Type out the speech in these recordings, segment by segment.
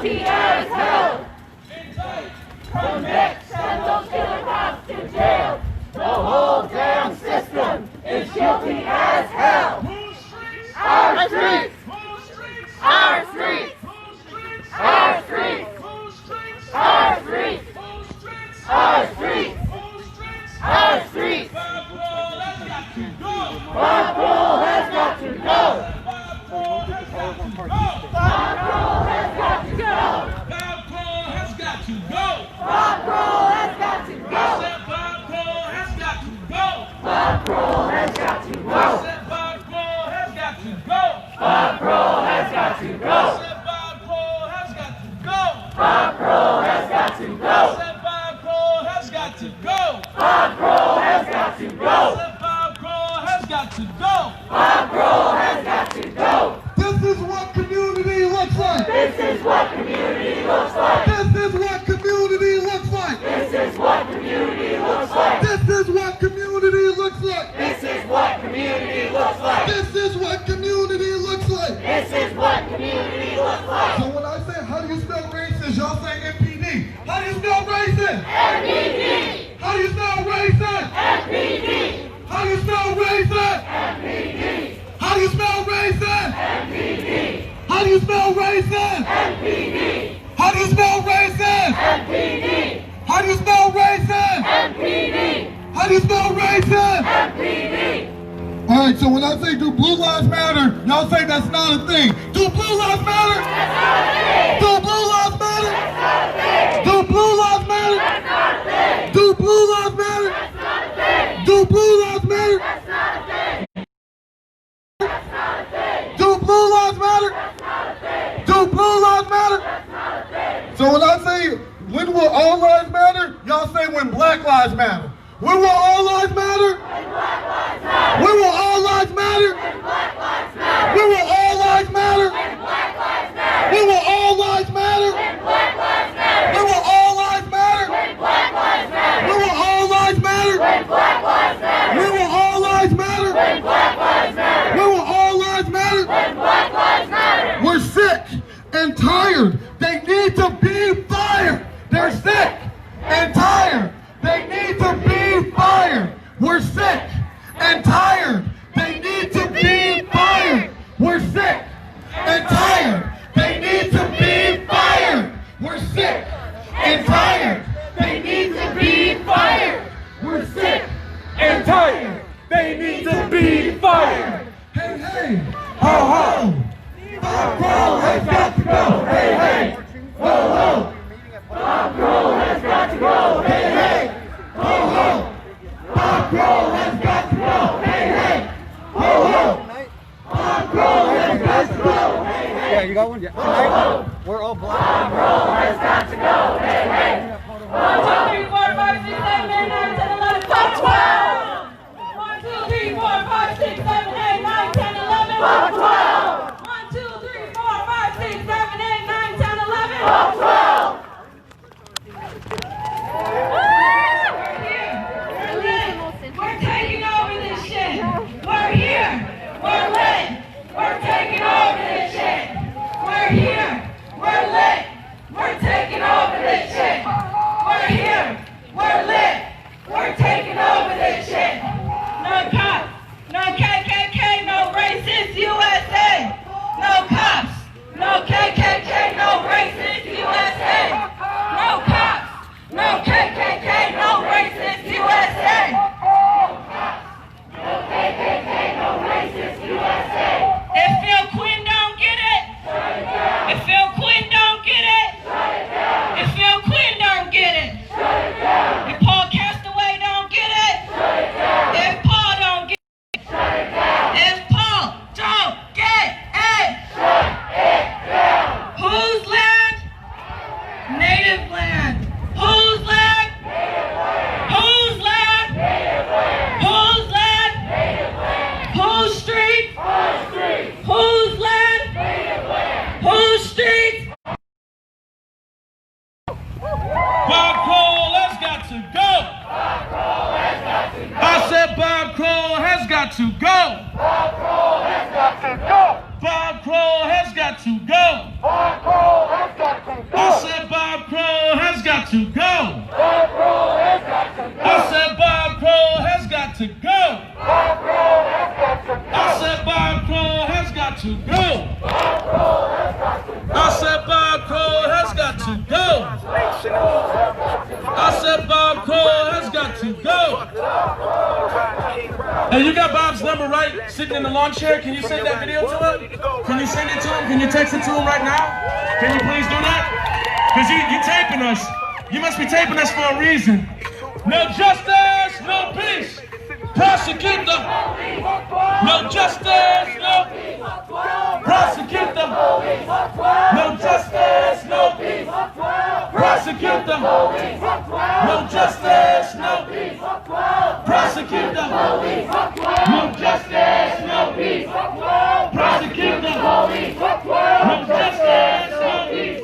guilty as hell. Convict, send those killer cops to jail. The whole damn system is guilty as hell. Our streets! Our streets! Our streets! Our streets! Our streets! Our streets! Bob Kroll has got to go! Bob Kroll has got to go! Bob Kroll has got to go! Bob Kroll has got to go! Bob Kroll has got to go! Bob Kroll has got to go! Bob Kroll has got to go! Bob Kroll has got to go! Bob Kroll has got to go! Bob Kroll has got to go! Bob Kroll has got to go! Bob Kroll has got to go! Bob Kroll has got to go! Bob Kroll has got to go! This is what community looks like! This is what community looks like! This is what community looks like! This is what community looks like! This is what community looks like! This is what community looks like! This is what community looks like! This is what community looks like! So when I say, how do you spell racist, y'all say MPD. How do you spell racist? MPD! How do you spell racist? MPD! How do you spell racist? MPD! How do you spell racist? MPD! How do you spell racist? MPD! How do you spell racist? MPD! How do you spell racist? MPD! How do you spell racist? MPD! Alright, so when I say do blue lives matter, y'all say that's not a thing. Do blue lives matter? That's not a thing! Do blue lives matter? That's not a thing! Do blue lives matter? That's not a thing! Do blue lives matter? That's not a thing! Do blue lives matter? That's not a thing! That's not a thing! Do blue lives matter? That's not a thing! Do blue lives matter? That's not a thing! So when I say, when will all lives matter? Y'all say when black lives matter. When will all lives matter? When black lives matter! When will all lives matter? When black lives matter! When will all lives matter? When black lives matter! When will all lives matter? When black lives matter! When will all lives matter? When black lives matter! When will all lives matter? When black lives matter! When will all lives matter? When black lives matter! When will all lives matter? When black lives matter! We're sick and tired. They need to be fired. They're sick and tired. They need to be fired. We're sick and tired. They need to be fired. We're sick and tired. They need to be fired. We're sick and tired. They need to be fired. We're sick And tired, they need to be fired. Hey, hey, ho, ho. Bob Kroll has got to go. Hey, hey, ho, ho. Bob Kroll has got to go! Hey, hey, ho, ho. Bob Kroll has got to go. Hey, hey, ho, ho. Bob Kroll has got to go. Hey, hey. Yeah, you got one? Yeah. Tonight, we're all black. Bob Kroll has got to go! Hey, hey! 1, 2, 3, 4, 5, 6, 7, 8, 9, 10, 11, 12, 12! 1, 2, 3, 4, 5, 6, 7, 8, 9, 10, 11, 12, 12! 1, 2, 3, 4, 5, 6, 7, 8, 9, 10, 11, 12, 12! We're taking over this shit! We're here! We're lit! We're taking over this shit! We're here! We're lit! We're taking over this shit! We're here! We're lit! We're taking over this shit! No cops! No KKK! No racist USA! No cops! No KKK! No racist USA! No cops! No KKK! No racist USA! No KKK, no racist USA! If Phil Quinn don't get it, Shut it down! if Phil Quinn don't get it, Shut it down! if Phil Quinn don't get it, Shut it down! if Paul Castaway don't get it, Shut it down! if Paul don't get it, Shut it down! if Paul don't get it, Shut it down! whose land? Native land. Whose land? Native land! Whose land? Native land! Whose land? Native land! Whose street? Our streets! Whose land? Native land! Whose street? Bob Kroll has got to go. Bob Kroll has got to go! I said Bob Kroll has got to go. Bob Kroll has got to go! Bob Kroll has got to go. Bob Kroll has got to got to go. I said Bob Kroll has got to go. I said Bob Kroll has got to go. Hey, you got Bob's number, right? Sitting in the lawn chair. Can you send that video to him? Can you send it to him? Can you text it to him right now? Can you please do that? Because you're taping us. You must be taping us for a reason. No justice, no peace. Prosecute them. No justice, no peace. Prosecute them. No justice, no peace. Prosecute them. No justice, no peace. Prosecute them. No justice, no peace. Prosecute them. No justice, no peace.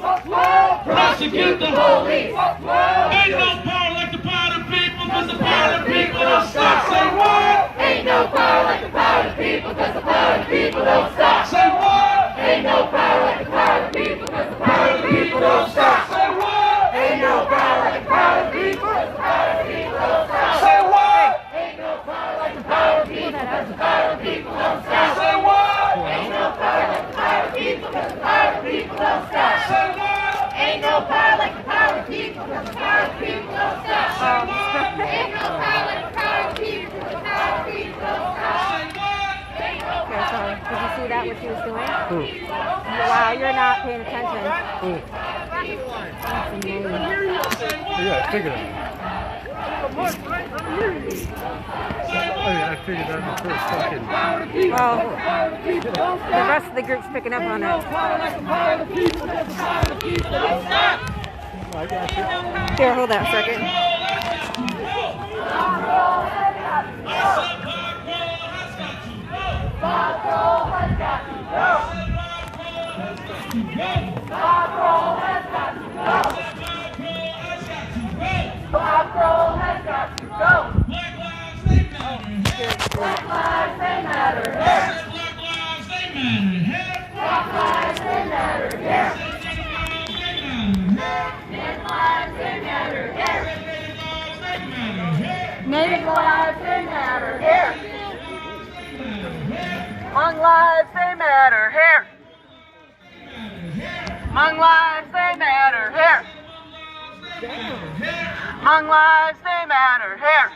Prosecute them. Ain't no power like the power of the people, cause the power of the people don't stop. Say what? Ain't no power like the power of the people, cause the power of the people don't stop. Say what? Ain't no power like the power of the people, cause the power of the people don't stop. Say what? Ain't no power like the power of the people, cause the power of the people don't stop. Say what? Ain't no power like the power of the people, cause the power of the people don't stop. Say what? Ain't no power like the power of the people, cause the power of the people don't stop. Say what? Ain't no power like the power of the people, cause the power of the people don't stop. Ain't no power like the power of the people, cause the power of the people don't stop. Say what? Ain't no Okay, so did you see that, what she was doing? Wow, you're not paying attention. That's amazing. Yeah, I figured that. I figured that the first fucking. Well, the rest of the group's picking up on it. Here, hold that a second. Bob Kroll has got to go. Bob Kroll has got to go. Bob Kroll has got to go. Black lives, they matter. Black lives, they matter. Black lives, they matter. Black lives, they matter. Native lives, they matter. Native lives, they matter. Here. Hmong lives, they matter. Here. Hmong lives, they matter. Here. Hmong lives, they matter. Here.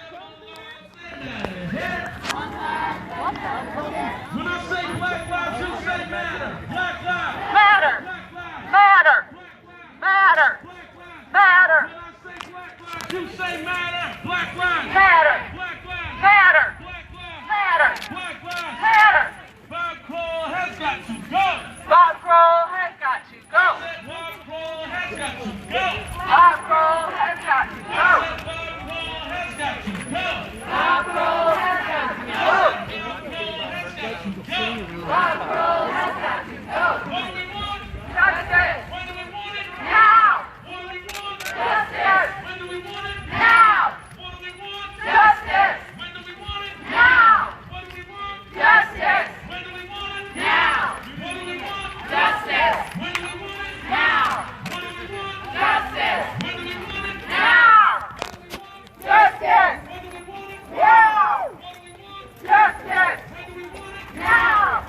When I say black lives, you say matter. Black lives. Matter. Matter. Matter. Matter. When I say black lives, you say matter. Black lives. Matter. Black lives. Matter. Black lives. Matter. Black lives. Matter. Bob Kroll has got to go. Bob Kroll has got to go. Bob Kroll has got to go. Bob Kroll has got to go. Bob Kroll has got to go. Bob Kroll has got to go. What do we want? Justice. When do we want it? Now. What do we want? Justice. When do we want it? Now. What do we want? Justice. When do we want it? Now. What do we want? Justice. When do we want it? Now. What do we want? Justice. When do we want it? Now. What do we want? Justice. When do we want it? Now. Justice. When do we want it? Now. What do we want? Justice. When do we want it? Now.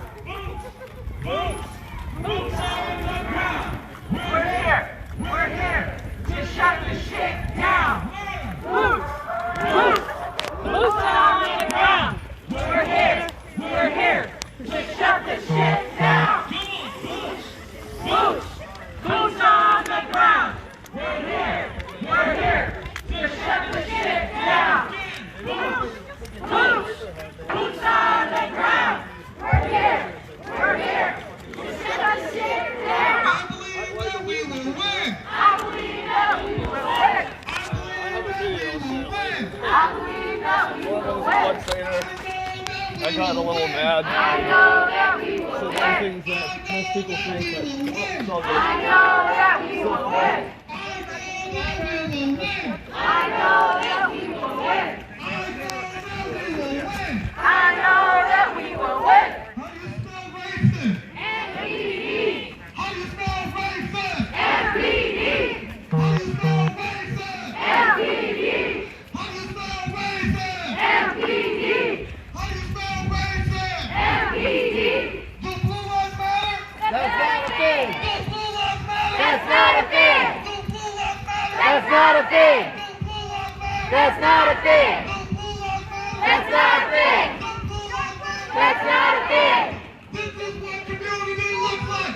Boots on the ground. We're here. We're here to shut the shit down. Boots. Boots. Boots on the ground. We're here. We're here to shut the shit down. Boots. Boots on the ground. We're here. We're here to shut the shit down. Boots. Boots. Boots on the ground. We're here. We're here to shut the shit down. I believe that we will win. I believe that we will win. I believe that we will win. I believe that we will win. I got a little mad. I know that we will So win. things that most people think that it's all good. I know that we will win. I know that we will win. I know that we will win. MPD. MPD. MPD. MPD. MPD. a thing. That's not a thing. That's not a thing. That's not a thing.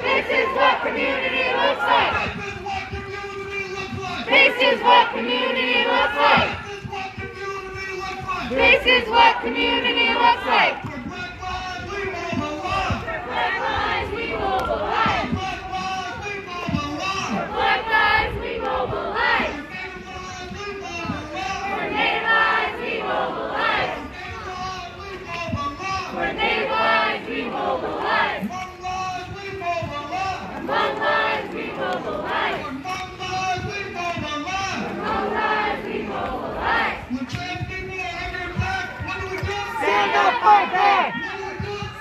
This is what community looks like. This is what community looks like. This is what community looks like. Black lives we mobilize. Black lives we mobilize. For Native lives we mobilize. For Native lives we mobilize. Among lives we mobilize. Among lives we mobilize. When trans people are under attack, what do we do? Stand up, fight back.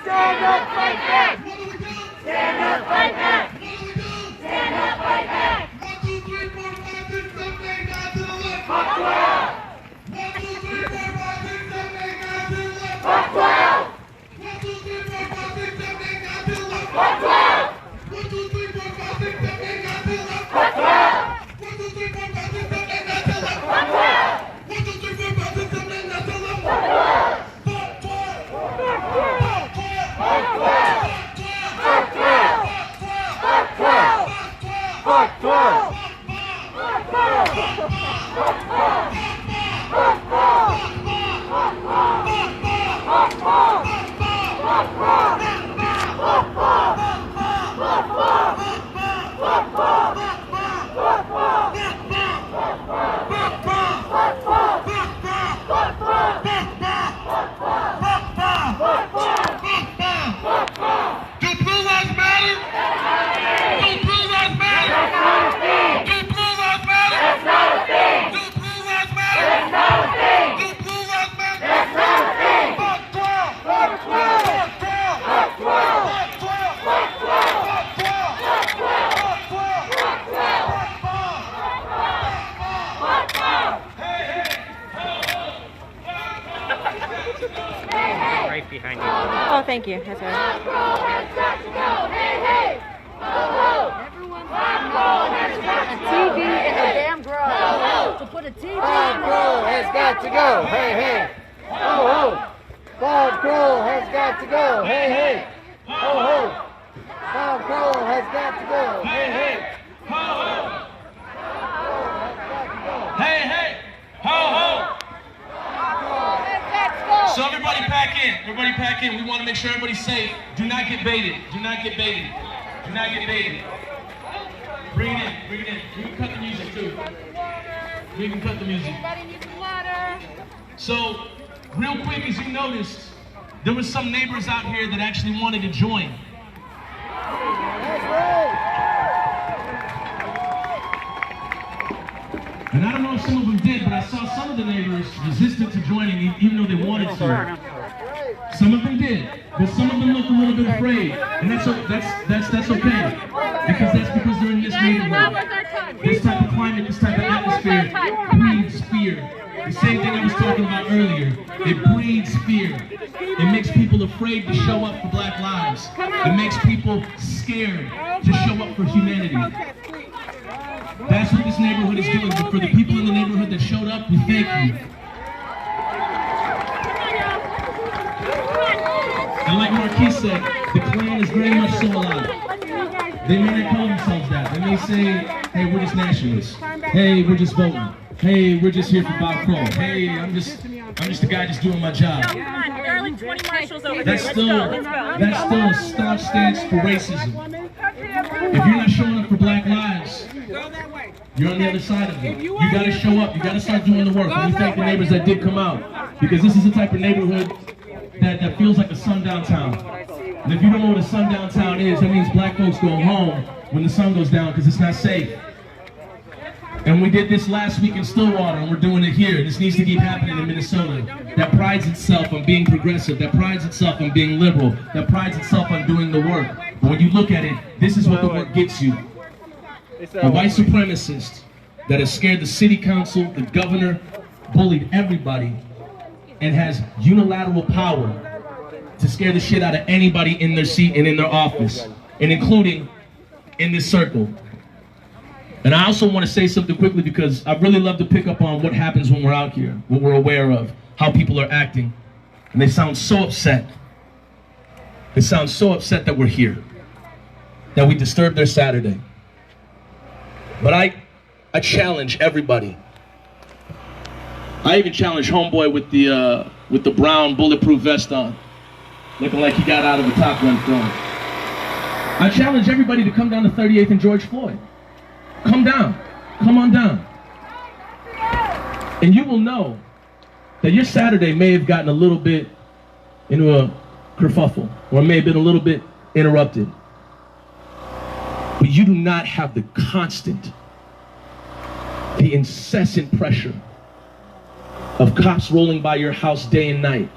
Stand up, fight back. What do we do? Stand up, fight back. What do we do? Stand up, fight back. 1, 2, 3, 4, 5, 6, 7, 8, 9 to the left. Fuck 12. 1, 2, 3, 4, 5, 6, 7, 8, 9 to the left. Fuck 12. 1, 2, 3, 4, 5, 6, 7, 8, 9 to the left. Fuck 12. 1, 2, 3, 4, 5, 6, 7, 8, 9 to the left. Fuck 12. 1, 2, 3, 4, 5, 6, 7, 8, 9 to the left. Fuck 12. 1, 2, 3, 4, 5, 6, 7, 8, 9 to the left. Fuck 12. Fuck 12. Fuck 12. Fuck 12. Fuck 12. Fuck 12. Fuck 12. Fuck 12. Fuck Do blue lives matter? Do blue lives matter? Do blue lives matter? That's not a thing. Do blue lives matter? That's not a thing. Do blue lives matter? That's not a thing. Fuck 12! Fuck 12. Fuck 12! Fuck 12. Fuck 12! Fuck 12. Fuck 12! Fuck 12. Fuck 12! Fuck 12. Fuck 12. Hey, hey. Right behind you. Oh, thank you. That's all right. Bob Kroll has got to go. Hey, hey. Ho, ho. Bob Kroll has got to go. TV in the damn garage. Ho, ho. To put a TV Bob in Kroll has got to go. Hey, hey. Ho, ho. Bob Kroll has got to go. Hey, hey. Ho, ho. Bob Kroll has got to go. Hey, hey. Ho ho! Hey hey! Ho ho! So everybody pack in. Everybody pack in. We want to make sure everybody's safe. Do not get baited. Do not get baited. Do not get baited. Bring it in. Bring it in. We can cut the music too. We can cut the music. Everybody needs some water. So, real quick, as you noticed, there were some neighbors out here that actually wanted to join. And I don't know if some of them did, but I saw some of the neighbors resistant to joining even though they wanted to. Some of them did, but some of them looked a little bit afraid. And that's okay. Because they're in this neighborhood. This type of climate, this type of atmosphere breeds fear. The same thing I was talking about earlier. It breeds fear. It makes people afraid to show up for Black lives. It makes people scared to show up for humanity. That's what this neighborhood is doing. But for the people in the neighborhood that showed up, we thank you. And like Marquis said, the Klan is very much so alive. They may not call themselves that. They may say, hey, we're just nationalists. Hey, we're just voting. Hey, we're just here for Bob Kroll. Hey, I'm just a guy just doing my job. Come on, there are like 20 marshals over That's there. still a staunch stance for racism. If you're not showing up for Black lives, you're on the other side of it. You gotta show up. You gotta start doing the work. And we thank the neighbors that did come out, because this is the type of neighborhood that feels like a sundown town. And if you don't know what a sundown town is, that means Black folks go home when the sun goes down because it's not safe. And we did this last week in Stillwater, and we're doing it here. This needs to keep happening in Minnesota. That prides itself on being progressive. That prides itself on being liberal. That prides itself on doing the work. But when you look at it, this is what the work gets you. A white supremacist that has scared the city council, the governor, bullied everybody, and has unilateral power to scare the shit out of anybody in their seat and in their office, and including in this circle. And I also want to say something quickly because I really love to pick up on what happens when we're out here, what we're aware of, how people are acting. And they sound so upset. They sound so upset that we're here, that we disturbed their Saturday. But I challenge everybody. I even challenge homeboy with the brown bulletproof vest on, looking like he got out of a Top Gun film. I challenge everybody to come down to 38th and George Floyd. Come down. Come on down. And you will know that your Saturday may have gotten a little bit into a kerfuffle, or may have been a little bit interrupted. But you do not have the constant, the incessant pressure of cops rolling by your house day and night,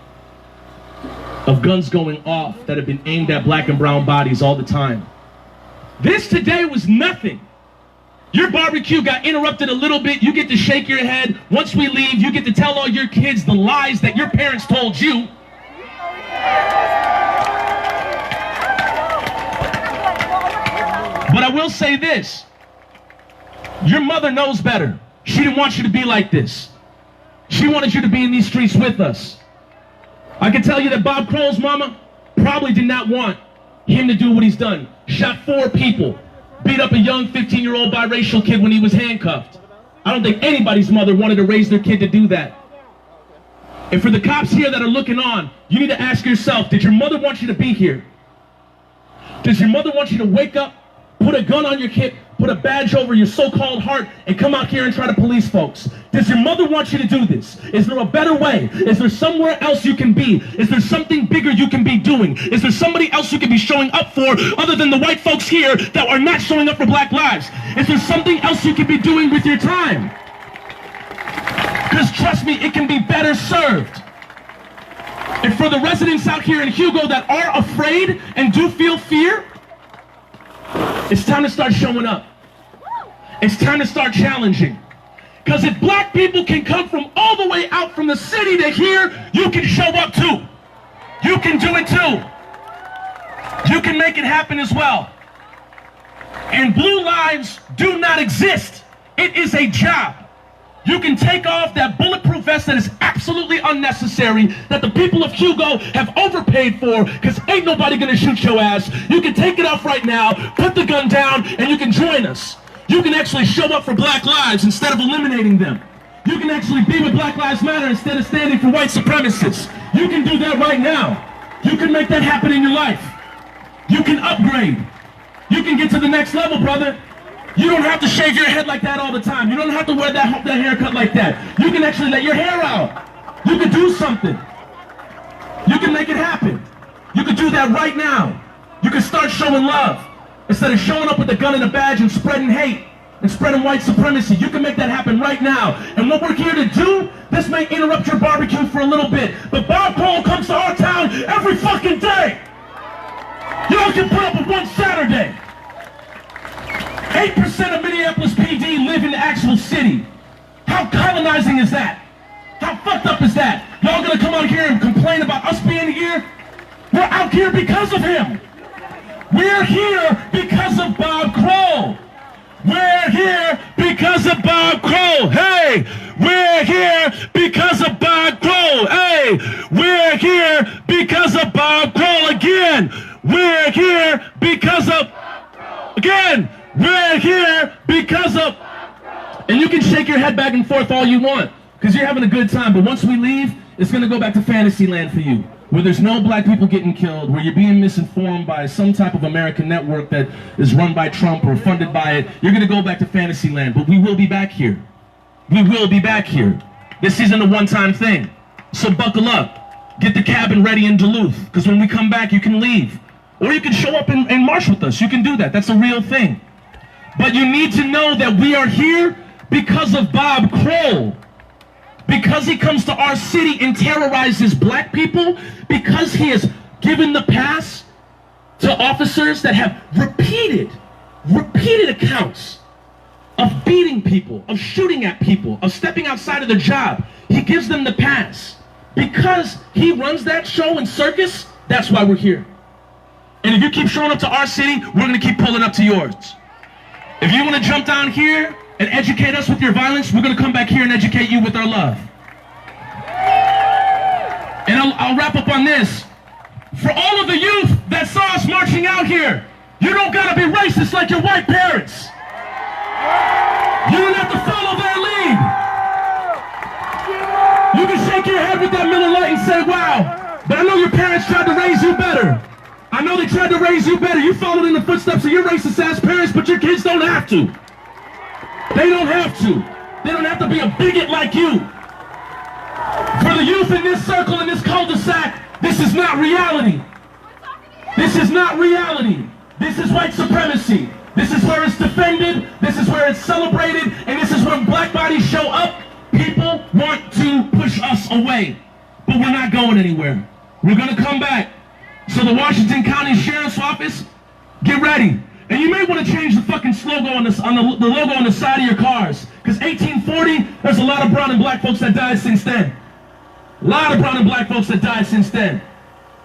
of guns going off that have been aimed at black and brown bodies all the time. This today was nothing. Your barbecue got interrupted a little bit. You get to shake your head. Once we leave, you get to tell all your kids the lies that your parents told you. But I will say this. Your mother knows better. She didn't want you to be like this. She wanted you to be in these streets with us. I can tell you that Bob Kroll's mama probably did not want him to do what he's done. Shot 4 people. Beat up a young 15-year-old biracial kid when he was handcuffed. I don't think anybody's mother wanted to raise their kid to do that. And for the cops here that are looking on, you need to ask yourself, did your mother want you to be here? Does your mother want you to wake up, put a gun on your hip, put a badge over your so-called heart, and come out here and try to police folks? Does your mother want you to do this? Is there a better way? Is there somewhere else you can be? Is there something bigger you can be doing? Is there somebody else you can be showing up for other than the white folks here that are not showing up for black lives? Is there something else you can be doing with your time? Because trust me, it can be better served. And for the residents out here in Hugo that are afraid and do feel fear, it's time to start showing up. It's time to start challenging. Because if black people can come from all the way out from the city to here, you can show up too. You can do it too. You can make it happen as well. And blue lives do not exist. It is a job. You can take off that bulletproof vest that is absolutely unnecessary, that the people of Hugo have overpaid for, because ain't nobody gonna shoot your ass. You can take it off right now, put the gun down, and you can join us. You can actually show up for black lives instead of eliminating them. You can actually be with Black Lives Matter instead of standing for white supremacists. You can do that right now. You can make that happen in your life. You can upgrade. You can get to the next level, brother. You don't have to shave your head like that all the time. You don't have to wear that haircut like that. You can actually let your hair out. You can do something. You can make it happen. You can do that right now. You can start showing love. Instead of showing up with a gun and a badge and spreading hate and spreading white supremacy, you can make that happen right now. And what we're here to do, this may interrupt your barbecue for a little bit, but Bob Kroll comes to our town every fucking day. Y'all can put up with one Saturday. 8% of Minneapolis PD live in the actual city. How colonizing is that? How fucked up is that? Y'all gonna come out here and complain about us being here? We're out here because of him. We're here because of Bob Kroll. We're here because of Bob Kroll. Hey, we're here because of Bob Kroll. Hey, we're here because of Bob Kroll. Again, we're here because of, again, we're here because of, and you can shake your head back and forth all you want, because you're having a good time, but once we leave, it's going to go back to fantasy land for you, where there's no black people getting killed, where you're being misinformed by some type of American network that is run by Trump or funded by it. You're going to go back to fantasy land, but we will be back here. We will be back here. This isn't a one-time thing, so buckle up. Get the cabin ready in Duluth, because when we come back, you can leave. Or you can show up and march with us. You can do that. That's a real thing. But you need to know that we are here because of Bob Kroll. Because he comes to our city and terrorizes black people. Because he has given the pass to officers that have repeated accounts of beating people, of shooting at people, of stepping outside of their job. He gives them the pass. Because he runs that show and circus, that's why we're here. And if you keep showing up to our city, we're going to keep pulling up to yours. If you want to jump down here and educate us with your violence, we're going to come back here and educate you with our love. And I'll wrap up on this. For all of the youth that saw us marching out here, you don't got to be racist like your white parents. You don't have to follow their lead. You can shake your head with that Miller Lite and say, wow, but I know your parents tried to raise you better. I know they tried to raise you better. You followed in the footsteps of your racist-ass parents, but your kids don't have to. They don't have to. They don't have to be a bigot like you. For the youth in this circle, in this cul-de-sac, this is not reality. This is not reality. This is white supremacy. This is where it's defended, this is where it's celebrated, and this is when black bodies show up. People want to push us away, but we're not going anywhere. We're going to come back. So the Washington County Sheriff's Office, get ready. And you may want to change the fucking logo on the logo on the side of your cars, because 1840, there's a lot of brown and black folks that died since then. A lot of brown and black folks that died since then.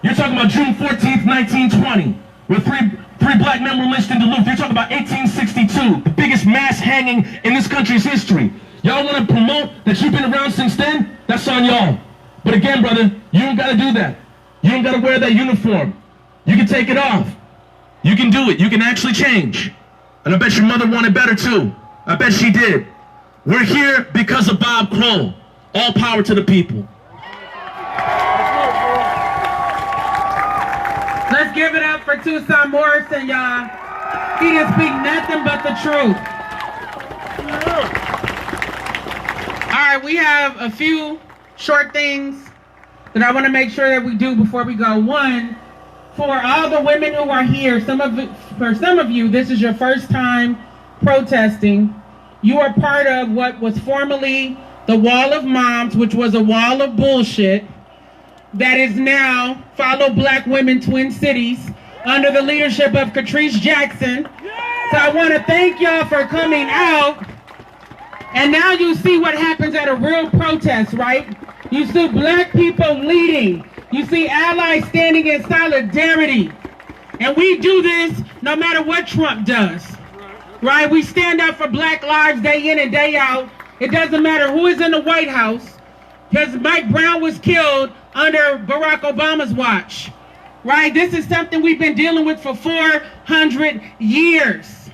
You're talking about June 14th, 1920, where three black men were lynched in Duluth. You're talking about 1862, the biggest mass hanging in this country's history. Y'all want to promote that you've been around since then? That's on y'all. But again, brother, you don't got to do that. You don't got to wear that uniform. You can take it off. You can do it. You can actually change. And I bet your mother wanted better too. I bet she did. We're here because of Bob Kroll. All power to the people. Let's give it up for Tucson Morrison, y'all. He didn't speak nothing but the truth. All right, we have a few short things that I want to make sure that we do before we go. One, for all the women who are here, for some of you, this is your first time protesting. You are part of what was formerly the Wall of Moms, which was a wall of bullshit, that is now Follow Black Women Twin Cities under the leadership of Catrice Jackson. So I want to thank y'all for coming out. And now you see what happens at a real protest, right? You see black people leading. You see allies standing in solidarity. And we do this no matter what Trump does, right? We stand up for black lives day in and day out. It doesn't matter who is in the White House, because Mike Brown was killed under Barack Obama's watch, right? This is something we've been dealing with for 400 years.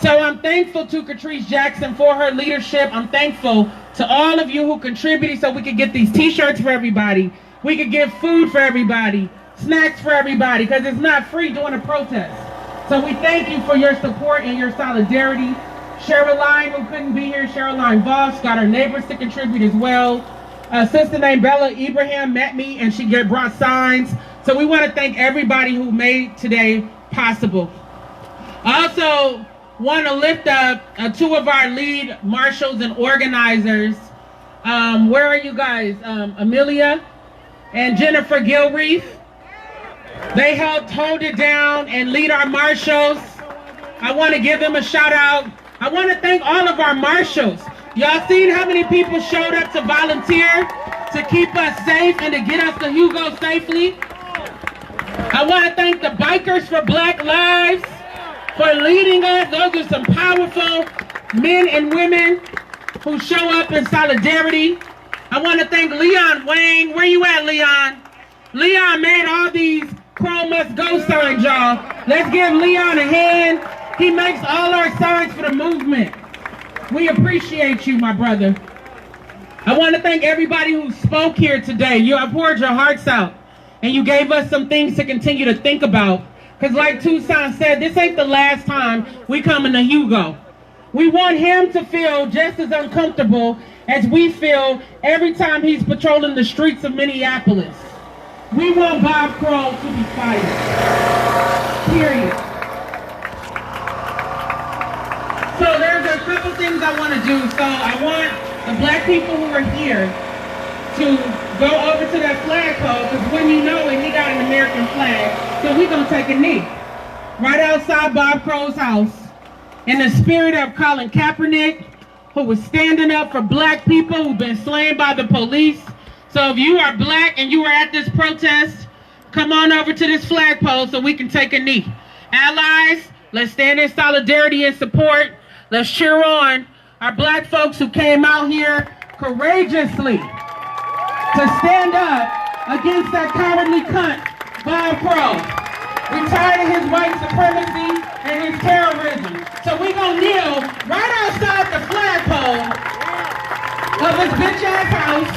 So I'm thankful to Catrice Jackson for her leadership. I'm thankful to all of you who contributed so we could get these t-shirts for everybody. We could get food for everybody, snacks for everybody, because it's not free doing a protest. So we thank you for your support and your solidarity. Cheryline, who couldn't be here, Cheryline Voss, got her neighbors to contribute as well. A sister named Bella Ibrahim met me and she brought signs. So we want to thank everybody who made today possible. I also want to lift up two of our lead marshals and organizers. Where are you guys? Amelia and Jennifer Gilreath. They helped hold it down and lead our marshals. I want to give them a shout out. I want to thank all of our marshals. Y'all seen how many people showed up to volunteer to keep us safe and to get us to Hugo safely? I want to thank the Bikers for Black Lives for leading us. Those are some powerful men and women who show up in solidarity. I want to thank Leon Wayne. Where you at, Leon? Leon made all these Kroll Must Go signs, y'all. Let's give Leon a hand. He makes all our signs for the movement. We appreciate you, my brother. I want to thank everybody who spoke here today. You have poured your hearts out, and you gave us some things to continue to think about. Because like Tucson said, this ain't the last time we come into Hugo. We want him to feel just as uncomfortable as we feel every time he's patrolling the streets of Minneapolis. We want Bob Kroll to be fired. Period. So there's a couple things I want to do. So I want the black people who are here to go over to that flagpole, because when you know it, he got an American flag. So we're going to take a knee right outside Bob Kroll's house in the spirit of Colin Kaepernick, who was standing up for black people who've been slain by the police. So if you are black and you are at this protest, come on over to this flagpole so we can take a knee. Allies, Let's stand in solidarity and support. Let's cheer on our black folks who came out here courageously to stand up against that cowardly cunt, Bob Kroll. We're tired of his white supremacy and his terrorism. So we're going to kneel right outside the flagpole of his bitch-ass house,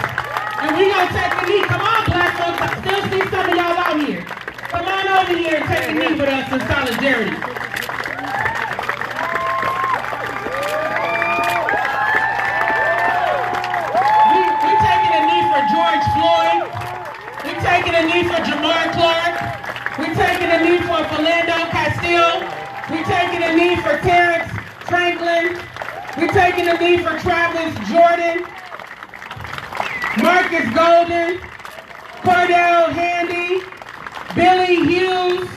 and we're going to take a knee. Come on, black folks. I still see some of y'all out here. Come on over here and take a knee with us in solidarity. We're taking a knee for George Floyd. We're taking a knee for Jamar Clark. We're taking a knee for Philando Castile. We're taking a knee for Terrence Franklin. We're taking a knee for Travis Jordan, Marcus Golden, Cordell Handy, Billy Hughes,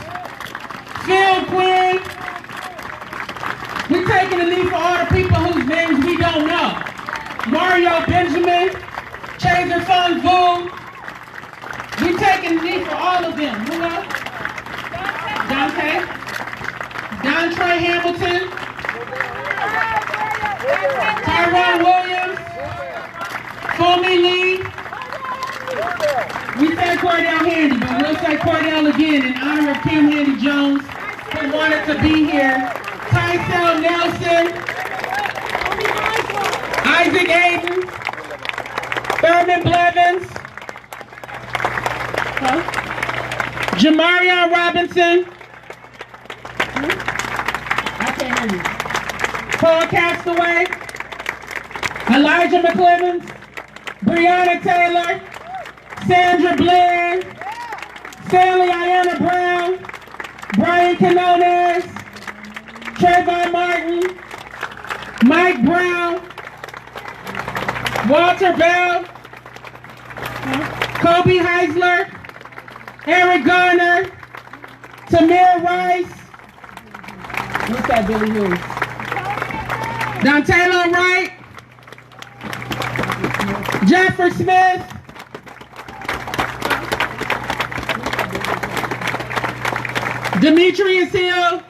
Phil Quinn. We're taking a knee for all the people whose names we don't know. Mario Benjamin, Chaser Fung Vu. We're taking a knee for all of them. Who else? Dante Hamilton, Tyrone Williams, Fomi Lee. We say Cordell Handy, but we'll say Cordell again in honor of Kim Handy Jones, who wanted to be here. Tysel Nelson, Isaac Aiden, Thurman Blevins, Jamarion Robinson, I can't hear you. Paul Castaway, Elijah McClemmons, Breonna Taylor, Sandra Bland, Stanley Ayanna Brown, Brian Canones, Trayvon Martin, Mike Brown, Walter Bell, Kobe Heisler, Eric Garner, Tamir Rice, what's that, Billy Hughes? Dontaylor Wright, Jeffrey Smith, Demetrius Hill,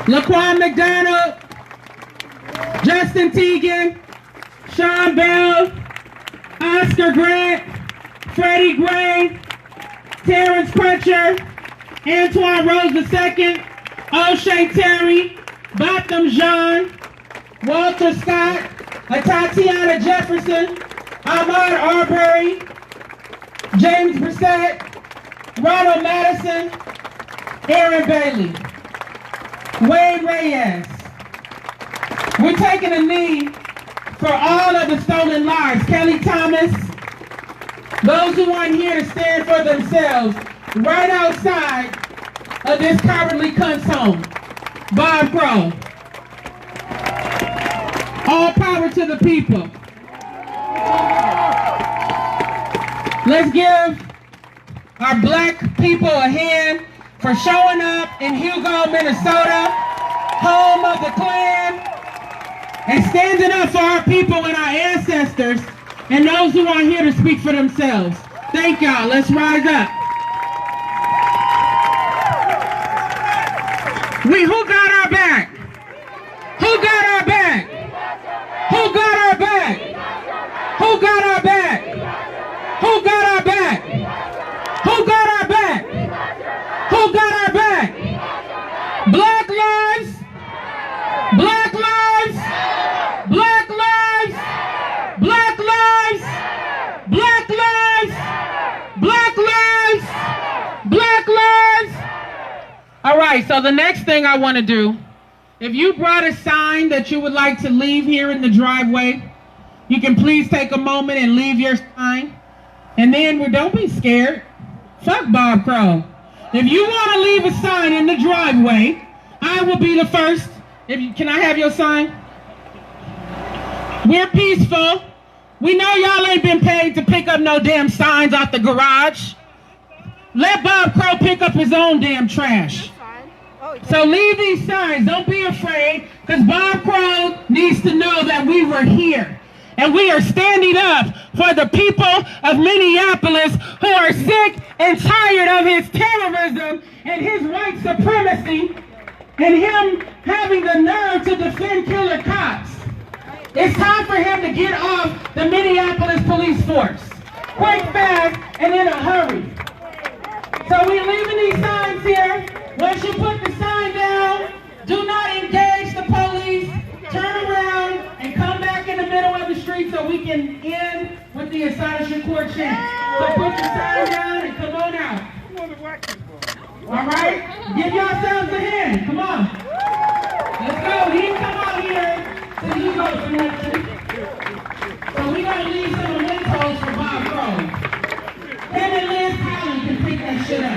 Laquan McDonald, Justin Teagan, Sean Bell, Oscar Grant, Freddie Gray, Terrence Crutcher, Antoine Rose II, O'Shea Terry, Botham Jean, Walter Scott, Tatiana Jefferson, Ahmaud Arbery, James Brissett, Ronald Madison, Aaron Bailey, Wayne Reyes. We're taking a knee for all of the stolen lives. Kelly Thomas, those who aren't here to stand for themselves, right outside of this cowardly cunt's home. Bob Kroll. All power to the people. Let's give our black people a hand for showing up in Hugo, Minnesota, home of the Klan, and standing up for our people and our ancestors and those who aren't here to speak for themselves. Thank y'all. Let's rise up. Who got our back? Who got our back? Who got our back? Who got our back? Who got our back? Who got our back? Who got our back? Black lives! Black lives! Black lives! Black lives! Black lives! Black lives! Black lives! All right, so the next thing I want to do, if you brought a sign that you would like to leave here in the driveway, you can please take a moment and leave your sign. And then, don't be scared. Fuck Bob Kroll. If you want to leave a sign in the driveway, I will be the first. Can I have your sign? We're peaceful. We know y'all ain't been paid to pick up no damn signs out the garage. Let Bob Kroll pick up his own damn trash. So leave these signs. Don't be afraid, because Bob Kroll needs to know that we were here. And we are standing up for the people of Minneapolis who are sick and tired of his terrorism and his white supremacy and him having the nerve to defend killer cops. It's time for him to get off the Minneapolis police force. Quick, fast, and in a hurry. So we're leaving these signs here. Once you put the sign down, do not engage the police. Turn around and come back in the middle of the street so we can end with the Asada Shakur chant. So put the sign down and come on out. All right? Give yourselves a hand. Come on. Let's go. He didn't come out here till you go for nothing. So we're going to leave some mementos for Bob Kroll. Him and Liz Holland can pick that shit up.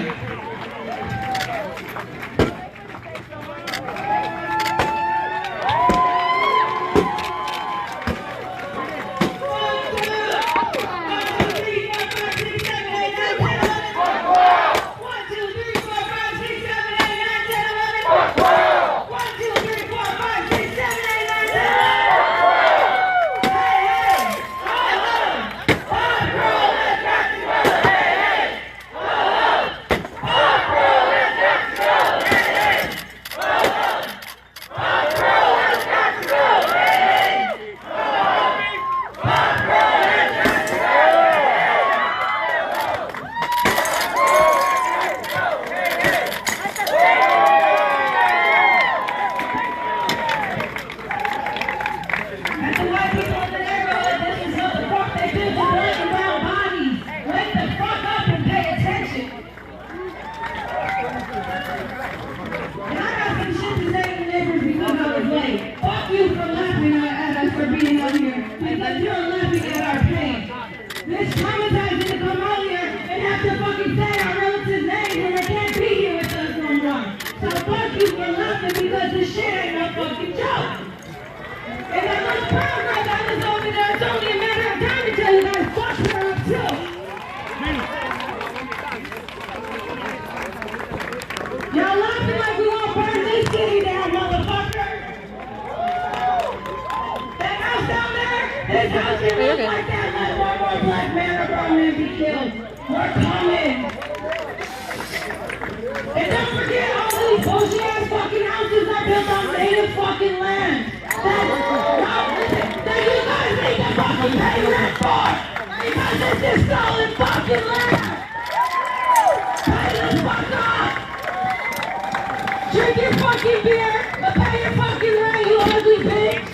Drink your fucking beer, but pay your fucking rent, you ugly bitch!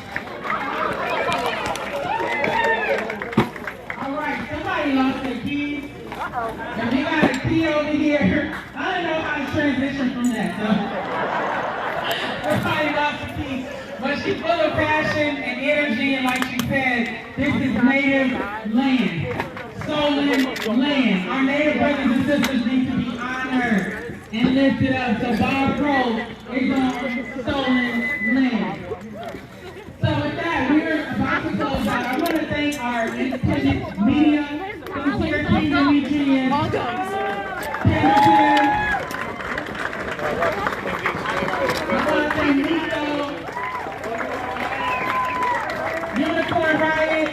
Alright, somebody lost their keys. And we got a key over here. I don't know how to transition from that, so. Somebody lost the keys. But she's full of passion and energy, and like she said, this is native land. Stolen land. Our native brothers and sisters need to be honored and lifted up. So Bob Kroll is on stolen land. So with that, we're about to close out. I want to thank our independent media who's here, Kingdom Media, Pendleton. I want to thank Nico, Unicorn Riot,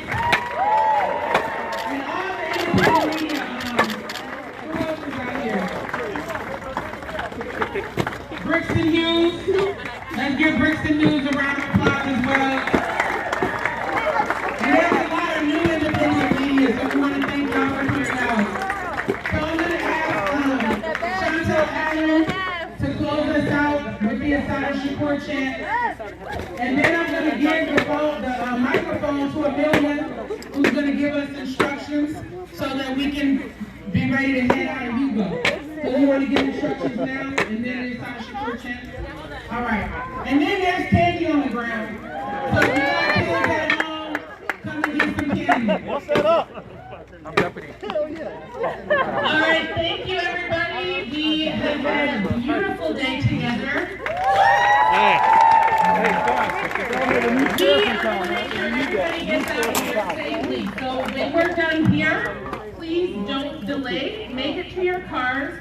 and all the independent media. Who else is out here? Brixton Hughes. Let's give Brixton Hughes a round of applause as well. And there's a lot of new independent media, so we want to thank y'all for coming out. So I'm going to ask Chantel Allen to close us out with the Asada Shakur chant. And then I'm going to give the microphone to Amelia, who's going to give us instructions so that we can be ready to head out and you go. So you want to give instructions now, and then the Asada Shakur chant? All right. And then there's candy on the ground. So if you got kids at home, come and get some candy. What's that up? I'm deputy. All right, thank you, everybody. We have had a beautiful day together. We are going to make sure everybody gets out here safely. So when we're done here, please don't delay. Make it to your cars.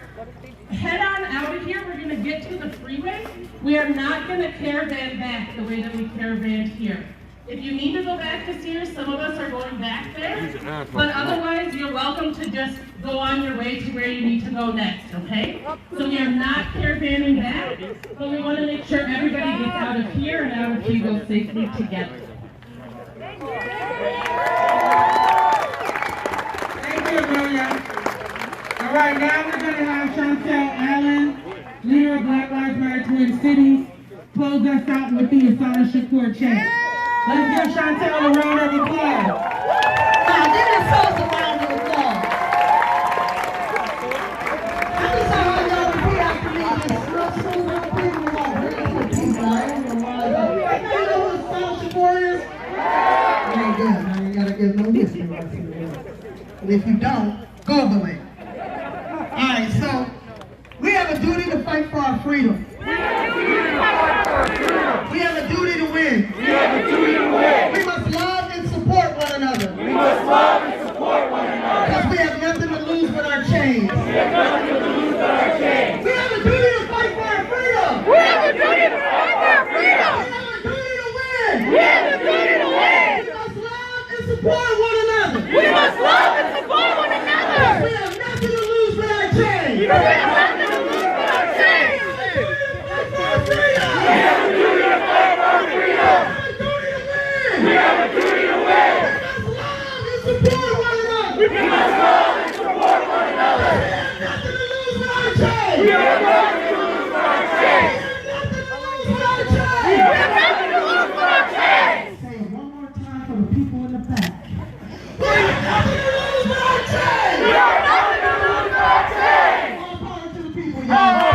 Head on out of here. We're going to get to the freeway. We are not going to caravan back the way that we caravaned here. If you need to go back this year, some of us are going back there. But otherwise, you're welcome to just go on your way to where you need to go next, okay? So we are not caravanning back, but we want to make sure everybody gets out of here and out of Hugo safely together. Thank you, Amelia. All right, now we're going to have Chantel Allen, leader of Black Lives Matter Twin Cities, close us out with the Asana Shakur chant. Let's give Chantel a round of applause. Now, give yourselves a round of applause. I just saw how y'all repeat after me. Just real smooth, real quick, and y'all really put people. I ain't gonna lie. You know what Asana Shakur is? It ain't good. I ain't gotta give no history lesson. And if you don't, Google it. Alright, so we have a duty to fight for our freedom. We have a duty to win. We must love and support one another. Because we have nothing to lose but our chains. We have a duty to fight for our freedom. We have a duty to win. We must love and support one another. Because we have nothing to lose but our chains. We have nothing to lose but our chains. We have a duty to fight for our freedom. We have a duty to win. We must love and support one another. We have nothing to lose but our chains. We have nothing to lose but our chains. We have nothing to lose but our chains. Say it one more time for the people in the back. We have nothing to lose but our chains. We have nothing to lose but our chains. All power to the people, y'all.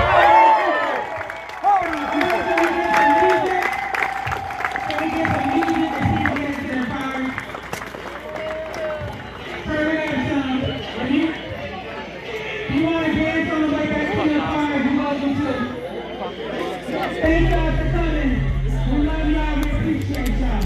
Thank y'all for coming. We love y'all. We appreciate y'all.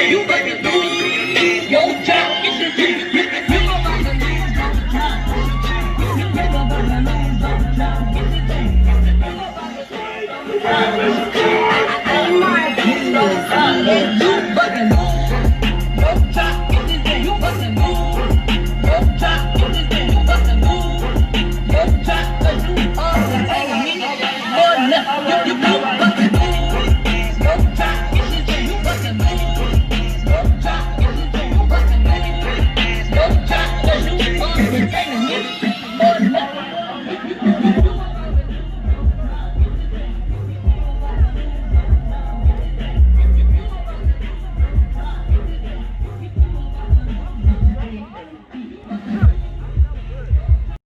You baby